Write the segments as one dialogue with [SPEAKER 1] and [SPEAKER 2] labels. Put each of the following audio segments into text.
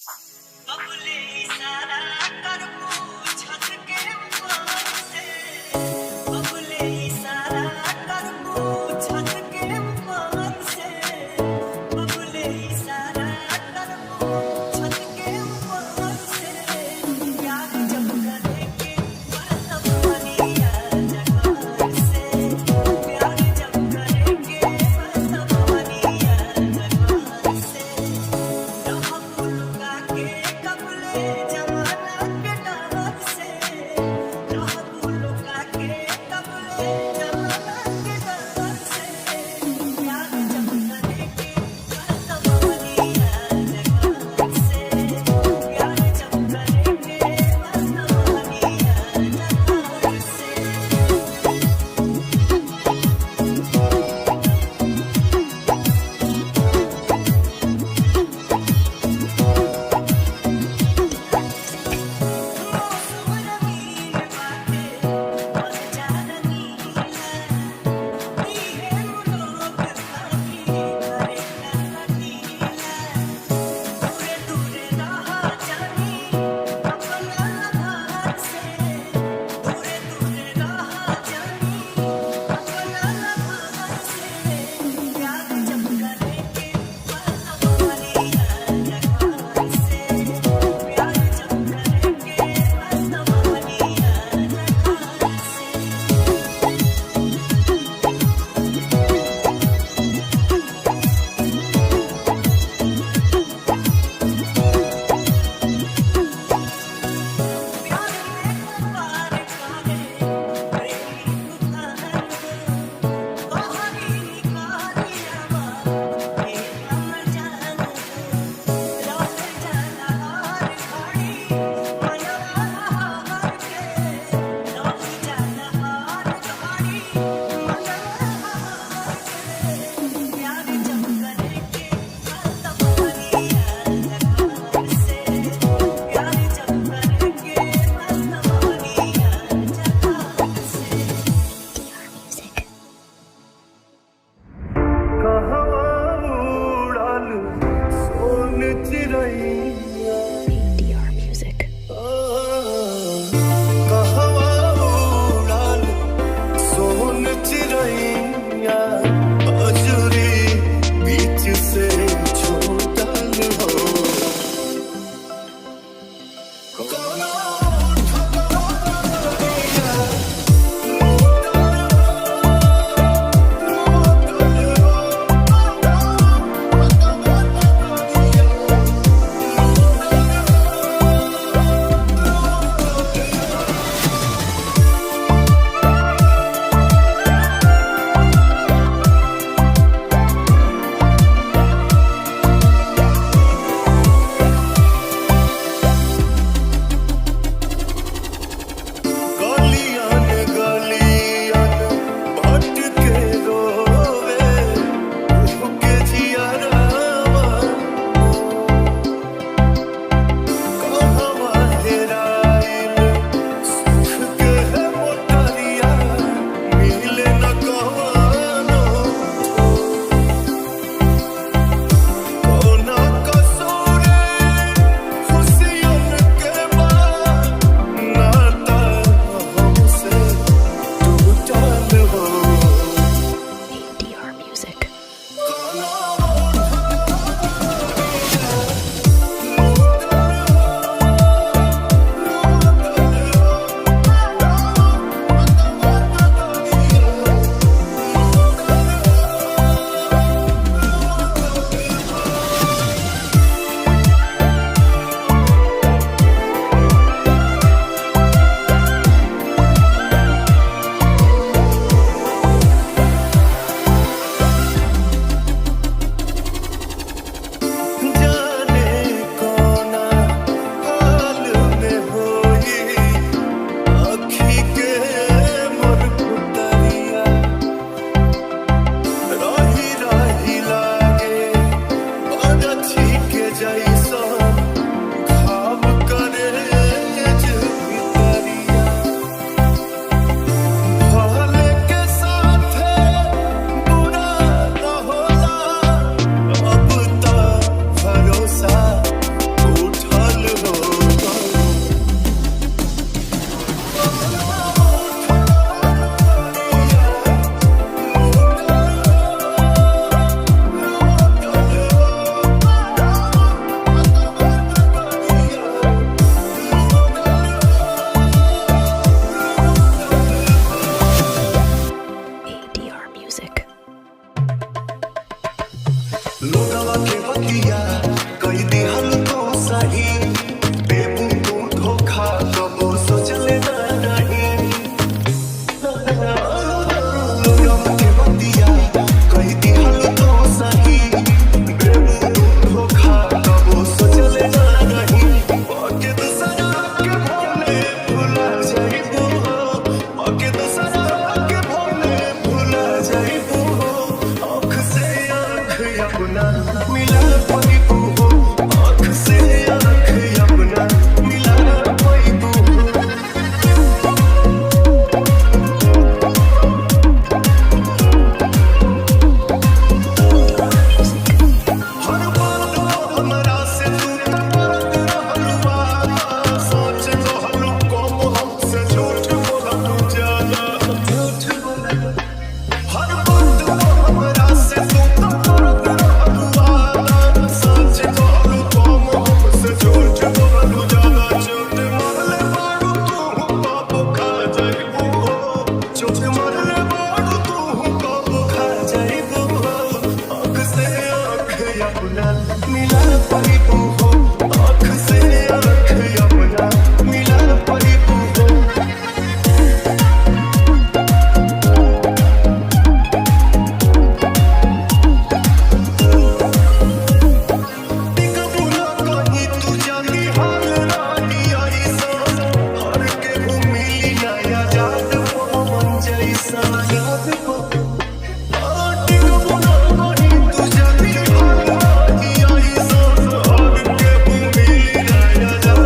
[SPEAKER 1] बबुले इशारा करबू छत के ऊपर से बबुले इशारा करबू छत के ऊपर से बबुले इशारा करबू छत के ऊपर से प्यार जब करेंगे मतलब बनिया जगह से प्यार जब करेंगे मतलब बनिया जगह से रहम लुका के
[SPEAKER 2] लोगवा के बतिया कई दिहल तो सही देबू तू धोखा कबो सोचले ना रही लोगवा के बतिया कई दिहल तो सही देबू तू धोखा कबो सोचले ना रही बाके दूसरा के भोले भुला जाइबू बाके दूसरा के भोले भुला जाइबू आँख से आँख अपना मिला पाइबू आँख से आँख अपना मिला पाइबू हर बात हमरा से तू करत रहलुआ सोच कहलू कम हमसे झूठ बोललू ज्यादा झूठ बोललू हर बात हमरा से तू करत रहलुआ सोच कहलू कम हमसे झूठ बोललू ज्यादा चोट मारले बाड़ू तू कब खा जाइबू चोट मारले बाड़ू तू कब खा जाइबू आँख से आँख अपना मिला पाइबू आँख से आँख अपना मिला पाइबू टिकबुला कहीं तू जानी हाल रानी ऐसा हर के मिली नया याद पवन जैसा याद पवन टिकबुला कहीं तू जानी हाल रानी ऐसा हर के मिली नया याद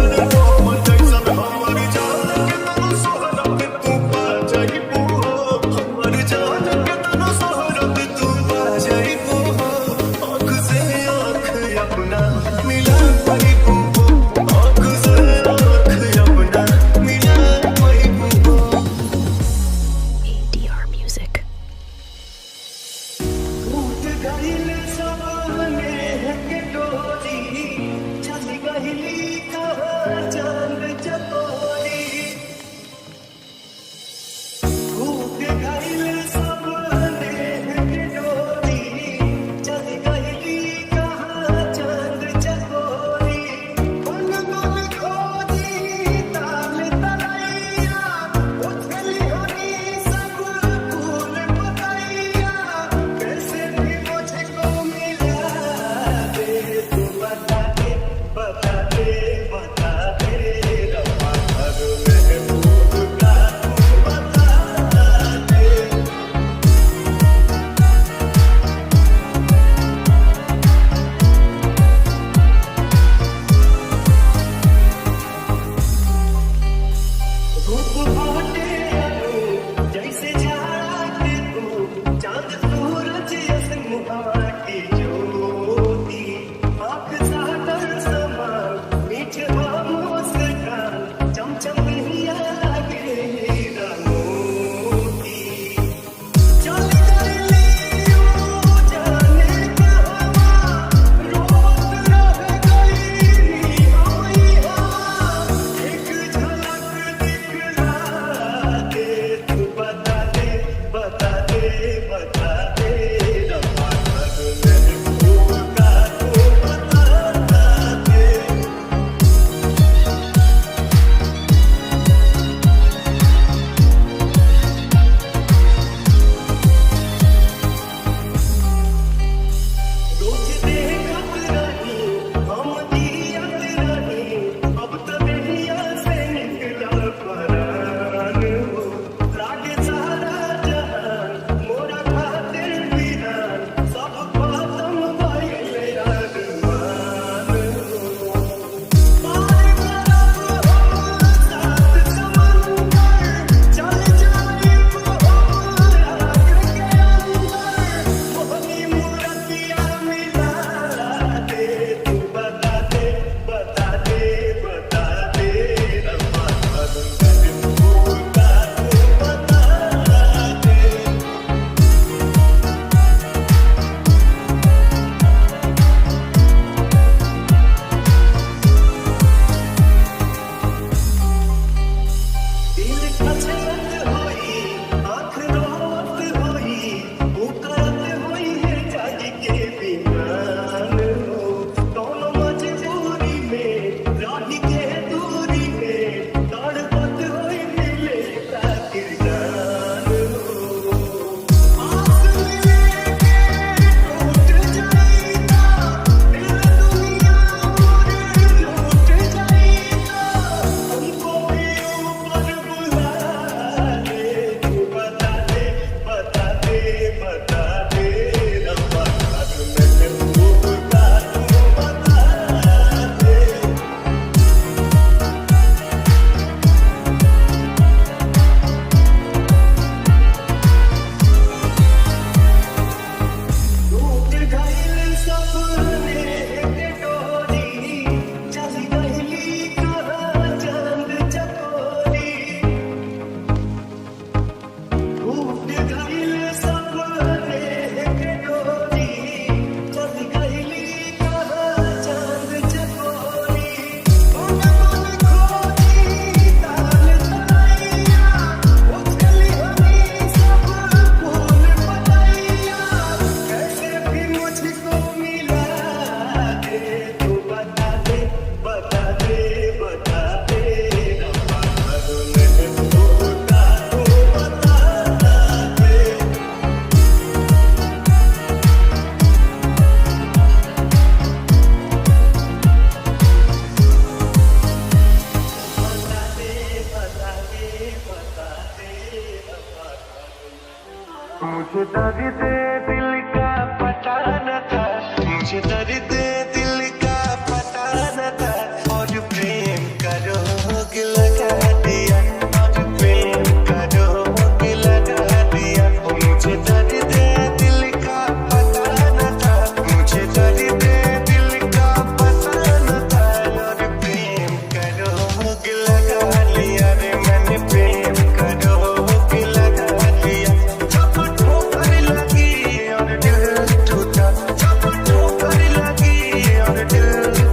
[SPEAKER 2] दर्द दिल का पता न था, मुझे दर्द दिल का पता न था, और प्रेम का रोग लगा दिया, और प्रेम का रोग लगा दिया। मुझे दर्द दिल का पता न था, मुझे दर्द दिल का पता न था, और प्रेम का रोग लगा लिया रे मैंने, प्रेम का रोग लगा लिया। जब ठोकर लगी और दिल टूटा, जब ठोकर लगी और दिल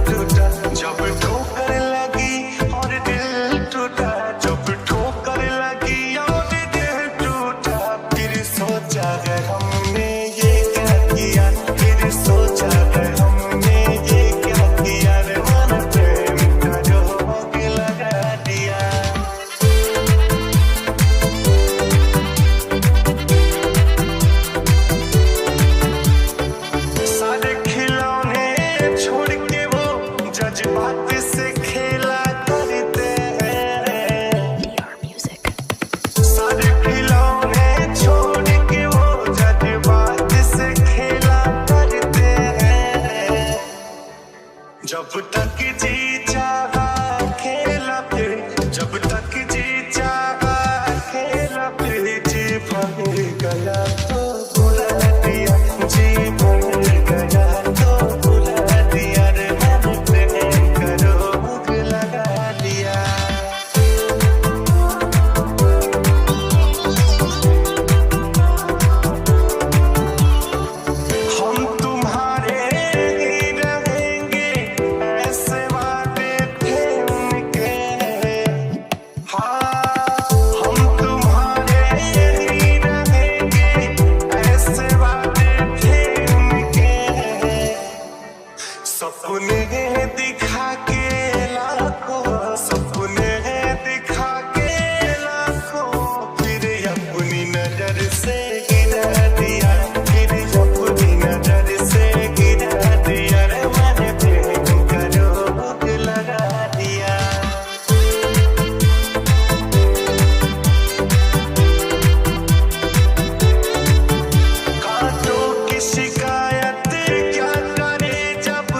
[SPEAKER 2] टूटा, जब ठोकर लगी और दिल टूटा, जब ठोकर लगी और दिल टूटा, फिर सोचा है हमने ये क्या किया, फिर सोचा है हमने ये क्या किया रे मैंने, प्रेम का रोग लगा दिया। सारे खिलौने छोड़ के वो जज्बात से खेला करते हैं, सारे खिलौने छोड़ के वो जज्बात से खेला करते हैं। जब तक जी चाहा खेला फिर, जब तक जी चाहा खेला फिर, जी भर गया तो बुला दिया, जी भर गया तो बुला दिया रे मैंने, प्रेम का रोग लगा दिया। हम तुम्हारे ही रहेंगे, ऐसे वादे थे उनके, हाँ हम तुम्हारे ही रहेंगे, ऐसे वादे थे उनके। सपने दिखा के लाखों, सपने दिखा के लाखों, फिर अपनी नजर से गिरा दिया, फिर अपनी नजर से गिरा दिया रे मैंने, प्रेम का रोग लगा दिया। कांटों की शिकायत क्या करे जब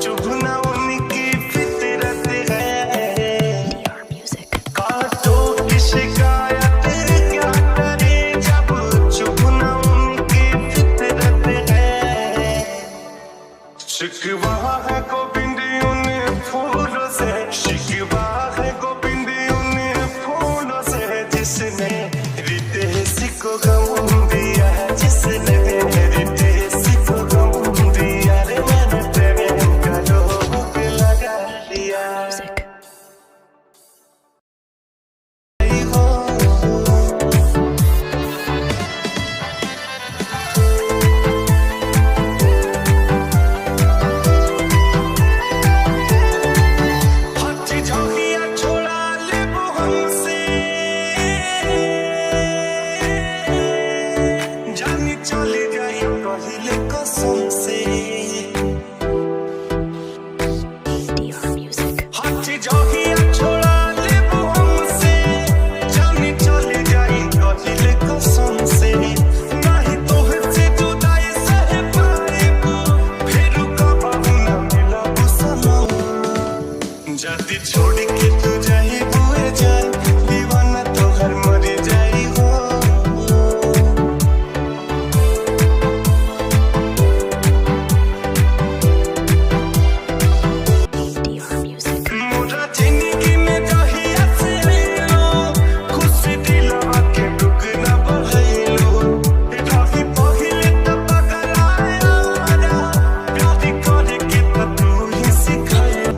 [SPEAKER 2] चुभना उनकी फितरत है, कांटों की शिकायत क्या करे जब चुभना उनकी फितरत है। शिकवा है गोविंद उन फूलों से, शिकवा है गोविंद उन फूलों से, जिसने रितेश को गम दिया, जिसने रितेश को गम दिया रे मैंने, प्रेम का रोग लगा दिया। हट जाओ छोड़ा ले वो हमसे, जानी चली गई पहले कसम से। हट जाओ छोड़ा ले वो हमसे, जानी चली गई पहले कसम से। नहीं तोहसे जुदाई सह पाएबो, फिर कबहू न मिलब सनम। जल्दी छोड़ के तू जाई बुए जाई, दीवाना तोहर मर जाई हो। मोरा जिंदगी में जहिया से आइलो, खुश दिलवा के दुख न बढ़ैलो। रही पहिले त पगलाया रा, प्यार करे के त तू ही सिखाया।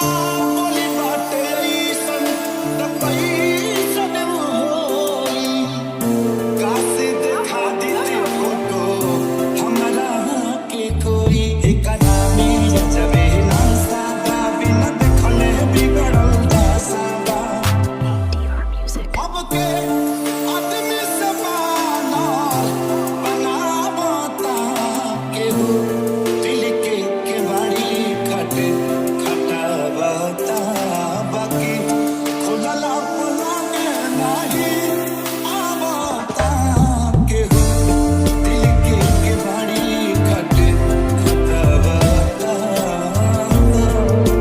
[SPEAKER 2] बोली बाटे ऐसन त कैसन होई कासे देखा दीते फोटो हमरा के कोई एकरा में जबे नासा बा बिना देखले बिगड़ल दासा बा अब के आदमी सबाना बनावता केहू दिल के बाड़ी खटे खटावता बाकी खुलला पुलाने नाही आवता केहू दिल के बाड़ी खटे खटावता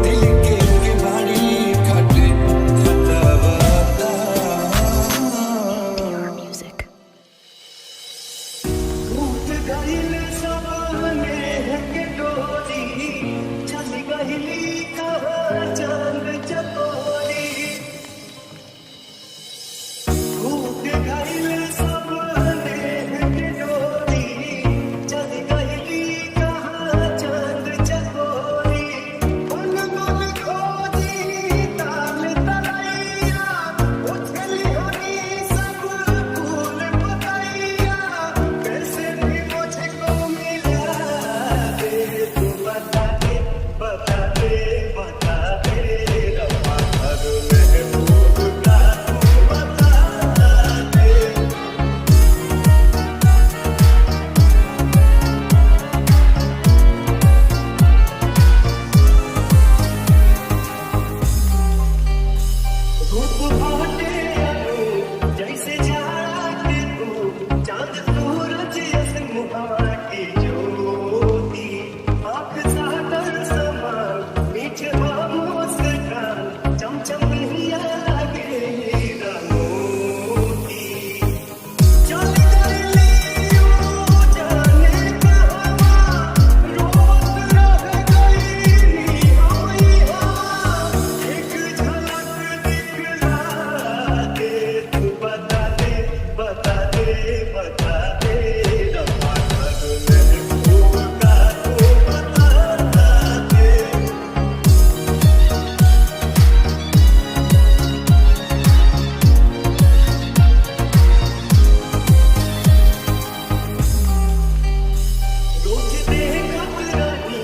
[SPEAKER 2] दिल के बाड़ी खटे खटावता टूट गइल जमाने के डोरी चल गइली कहाँ चांद चकोरी टूट गइल जमाने के डोरी चल गइली कहाँ चांद चकोरी मन मन खोजी ताल तलैया उछली होनी सब फूल पतैया कैसे भी मुझको मिला दे तू बता दे बता दे बता दे रब्बा हर महबूब का तू बता दे धूप बाटे आलू जैसे जाड़ा के धूप चांद सूरज यस मुहावा की ज्योति आँख सागर समान मीठे मुस्कान चमचम हिया लागे हीरा मोती चल गइली ओ जाने कहवा रोत रह गइली होई हवा एक झलक दिखला दे तू बता दे बता दे बता दे रब्बा हर महबूब का तू बता दे रोज देखत रही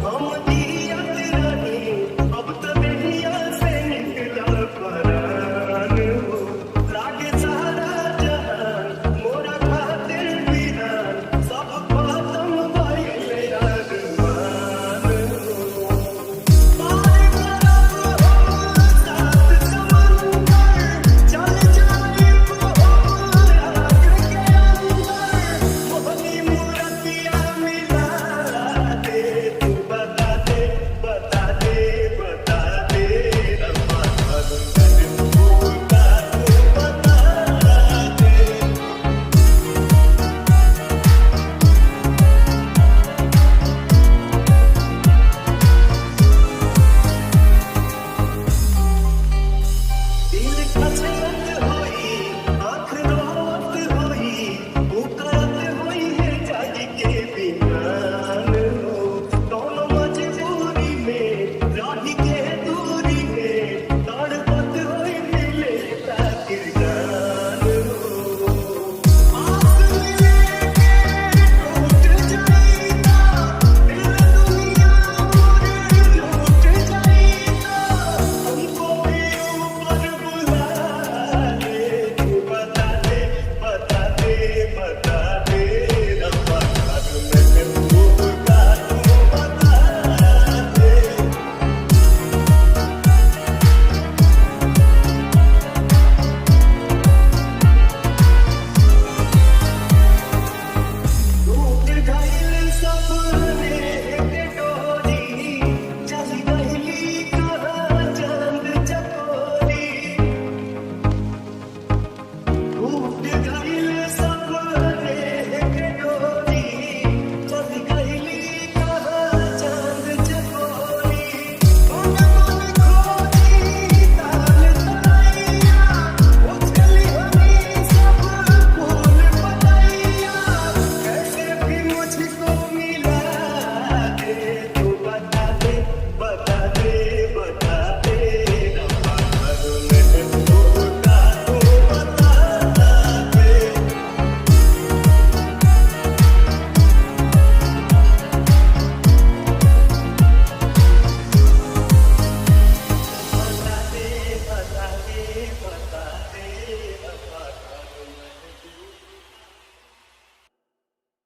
[SPEAKER 2] हम दियत रही अब त बेहिया से निकला परान हो लागे सारा जहान मोरा खातिर वीरान सब खत्म भइल अरमान हो पार करब हो सात समंदर चल जाइब हो आग के अंदर मोहनी मूरतिया मिला दे तू बता दे बता दे बता दे रब्बा हर महबूब का तू बता दे दिल खचलत होई आँख रोवत होई पुकारत होई है जाग के बिहान हो कौन मजबूरी में राही